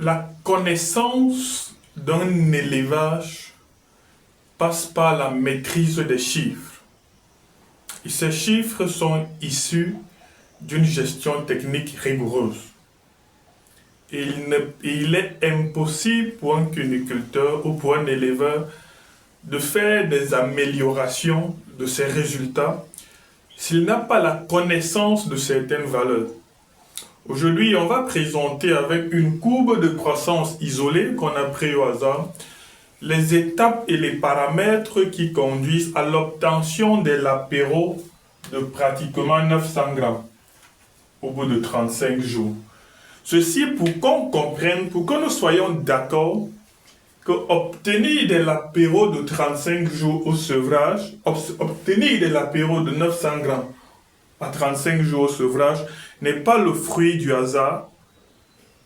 La connaissance d'un élevage passe par la maîtrise des chiffres. Et ces chiffres sont issus d'une gestion technique rigoureuse. Et il est impossible pour un cuniculteur ou pour un éleveur de faire des améliorations de ses résultats s'il n'a pas la connaissance de certaines valeurs. Aujourd'hui, on va présenter avec une courbe de croissance isolée qu'on a pris au hasard les étapes et les paramètres qui conduisent à l'obtention de l'apéro de pratiquement 900 grammes au bout de 35 jours. Ceci pour qu'on comprenne, pour que nous soyons d'accord que obtenir de l'apéro de 35 jours au sevrage, obtenir de l'apéro de 900 grammes à 35 jours au sevrage n'est pas le fruit du hasard,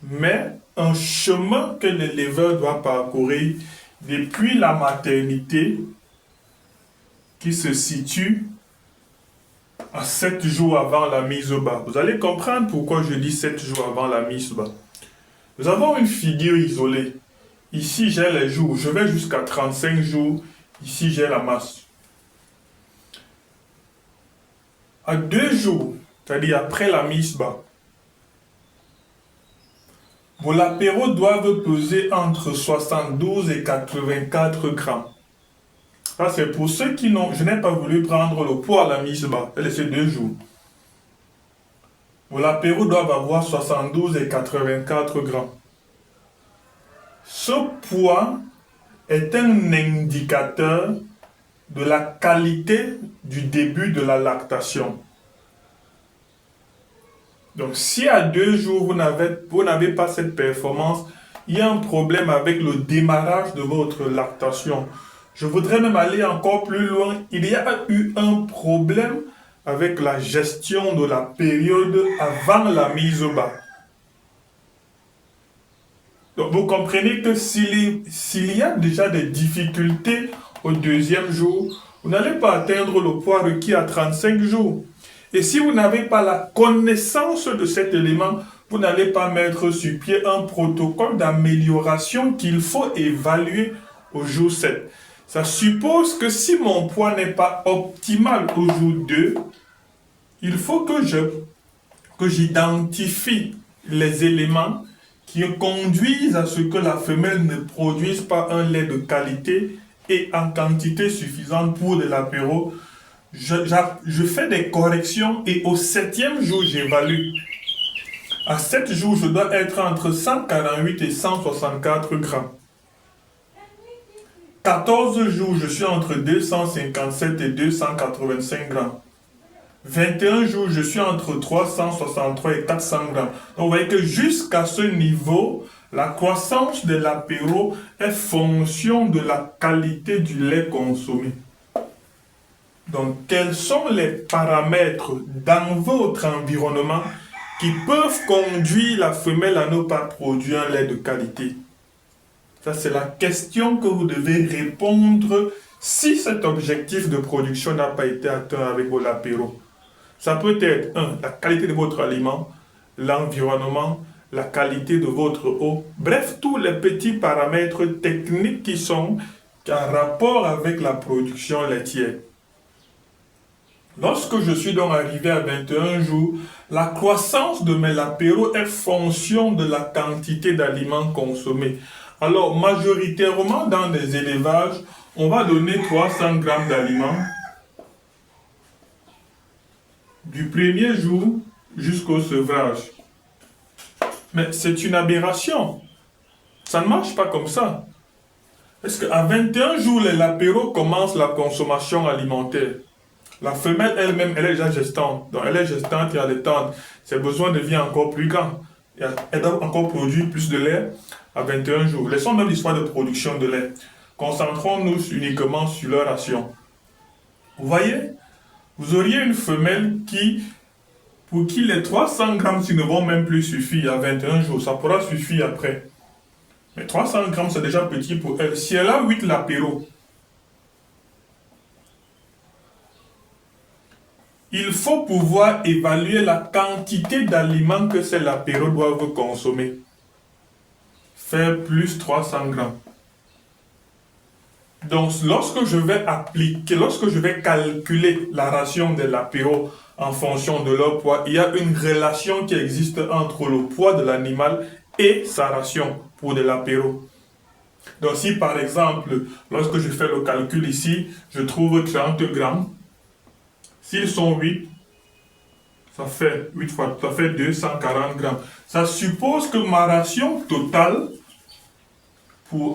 mais un chemin que l'éleveur doit parcourir depuis la maternité qui se situe à 7 jours avant la mise au bas. Vous allez comprendre pourquoi je dis 7 jours avant la mise au bas. Nous avons une figure isolée. Ici, j'ai les jours. Je vais jusqu'à 35 jours. Ici, j'ai la masse. À 2 jours, c'est-à-dire après la mise bas, vos lapéraux doivent peser entre 72 et 84 grammes. Ça, c'est pour ceux qui n'ont... Je n'ai pas voulu prendre le poids à la mise bas. J'ai laissé 2 jours. Vos lapéraux doivent avoir 72 et 84 grammes. Ce poids est un indicateur de la qualité du début de la lactation. Donc, si à 2 jours, vous n'avez pas cette performance, il y a un problème avec le démarrage de votre lactation. Je voudrais même aller encore plus loin. Il y a eu un problème avec la gestion de la période avant la mise au bas. Donc, vous comprenez que s'il y a déjà des difficultés au 2e jour, vous n'allez pas atteindre le poids requis à 35 jours. Et si vous n'avez pas la connaissance de cet élément, vous n'allez pas mettre sur pied un protocole d'amélioration qu'il faut évaluer au jour 7. Ça suppose que si mon poids n'est pas optimal au jour 2, il faut que j'identifie les éléments qui conduisent à ce que la femelle ne produise pas un lait de qualité et en quantité suffisante pour de l'apéro. Je fais des corrections et au 7e jour, j'évalue. À 7 jours, je dois être entre 148 et 164 grammes. 14 jours, je suis entre 257 et 285 grammes. 21 jours, je suis entre 363 et 400 grammes. Donc, vous voyez que jusqu'à ce niveau, la croissance de l'apéro est fonction de la qualité du lait consommé. Donc, quels sont les paramètres dans votre environnement qui peuvent conduire la femelle à ne pas produire un lait de qualité? Ça, c'est la question que vous devez répondre si cet objectif de production n'a pas été atteint avec vos lapéraux. Ça peut être, la qualité de votre aliment, l'environnement, la qualité de votre eau. Bref, tous les petits paramètres techniques qui sont en rapport avec la production laitière. Lorsque je suis donc arrivé à 21 jours, la croissance de mes lapéraux est fonction de la quantité d'aliments consommés. Alors, majoritairement dans des élevages, on va donner 300 grammes d'aliments du 1er jour jusqu'au sevrage. Mais c'est une aberration. Ça ne marche pas comme ça. Parce qu'à 21 jours, les lapéraux commencent la consommation alimentaire. La femelle elle-même, elle est déjà gestante. Donc elle est gestante et allaitante. Ses besoins deviennent encore plus grands. Elle doit encore produire plus de lait à 21 jours. Laissons même l'histoire de production de lait. Concentrons-nous uniquement sur leur ration. Vous voyez, vous auriez une femelle pour qui les 300 grammes ne vont même plus suffire à 21 jours. Ça pourra suffire après. Mais 300 grammes, c'est déjà petit pour elle. Si elle a 8 lapéraux, il faut pouvoir évaluer la quantité d'aliments que ces lapéraux doivent consommer. fait plus 300 grammes. Donc, lorsque je vais calculer la ration de l'apéro en fonction de leur poids, il y a une relation qui existe entre le poids de l'animal et sa ration pour de l'apéro. Donc, si par exemple, lorsque je fais le calcul ici, je trouve 30 grammes, s'ils sont 8, ça fait 8 fois, ça fait 240 grammes. Ça suppose que ma ration totale,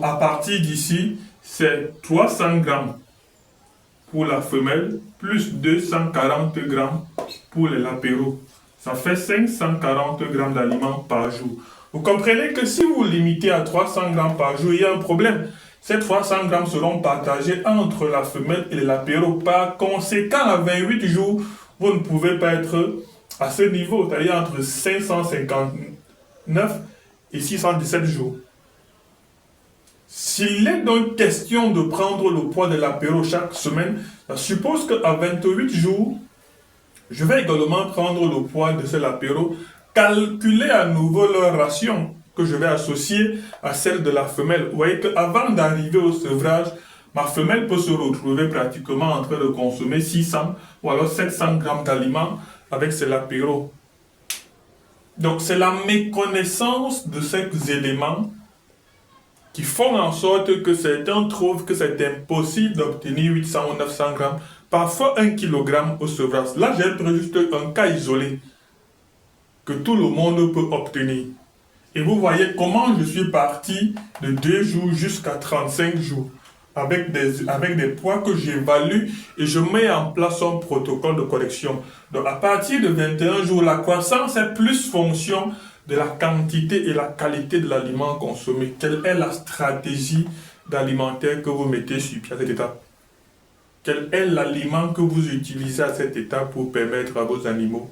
à partir d'ici, c'est 300 grammes pour la femelle, plus 240 grammes pour l'apéro. Ça fait 540 grammes d'aliments par jour. Vous comprenez que si vous limitez à 300 grammes par jour, il y a un problème. Ces 300 grammes seront partagés entre la femelle et l'apéro. Par conséquent, à 28 jours, vous ne pouvez pas être à ce niveau, c'est-à-dire entre 559 et 617 jours. S'il est donc question de prendre le poids de l'apéro chaque semaine, ça suppose qu'à 28 jours, je vais également prendre le poids de cet apéro, calculer à nouveau leur ration que je vais associer à celle de la femelle. Vous voyez qu'avant d'arriver au sevrage, ma femelle peut se retrouver pratiquement en train de consommer 600 ou alors 700 grammes d'aliments avec cet apéro. Donc c'est la méconnaissance de ces éléments qui font en sorte que certains trouvent que c'est impossible d'obtenir 800 ou 900 grammes, parfois 1 kg au sevrage. Là, j'ai juste un cas isolé que tout le monde peut obtenir. Et vous voyez comment je suis parti de 2 jours jusqu'à 35 jours avec des poids que j'évalue et je mets en place un protocole de correction. Donc à partir de 21 jours, la croissance est plus fonction de la quantité et la qualité de l'aliment consommé. Quelle est la stratégie d'alimentaire que vous mettez sur pied à cette étape? Quel est l'aliment que vous utilisez à cette étape pour permettre à vos animaux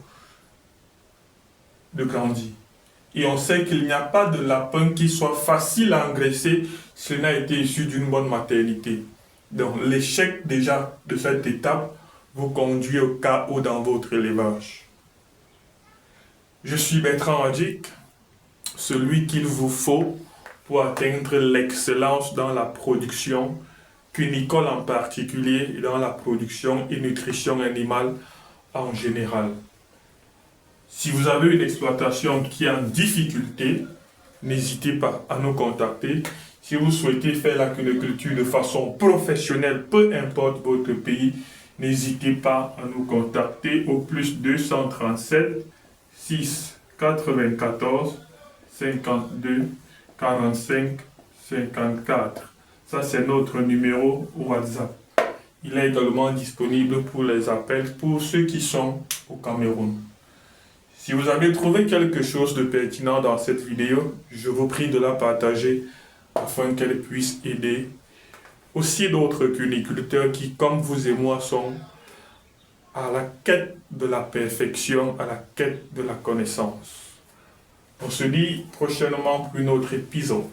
de grandir? Et on sait qu'il n'y a pas de lapin qui soit facile à engraisser s'il n'a été issu d'une bonne maternité. Donc l'échec déjà de cette étape vous conduit au chaos dans votre élevage. Je suis Bertrand Adjik, celui qu'il vous faut pour atteindre l'excellence dans la production cunicole en particulier et dans la production et nutrition animale en général. Si vous avez une exploitation qui est en difficulté, n'hésitez pas à nous contacter. Si vous souhaitez faire la cuniculture de façon professionnelle, peu importe votre pays, n'hésitez pas à nous contacter au plus 237 6 94 52 45 54. Ça, c'est notre numéro WhatsApp. Il est également disponible pour les appels pour ceux qui sont au Cameroun. Si vous avez trouvé quelque chose de pertinent dans cette vidéo, je vous prie de la partager afin qu'elle puisse aider aussi d'autres cuniculteurs qui, comme vous et moi, sont à la quête de la perfection, à la quête de la connaissance. On se dit prochainement pour un autre épisode.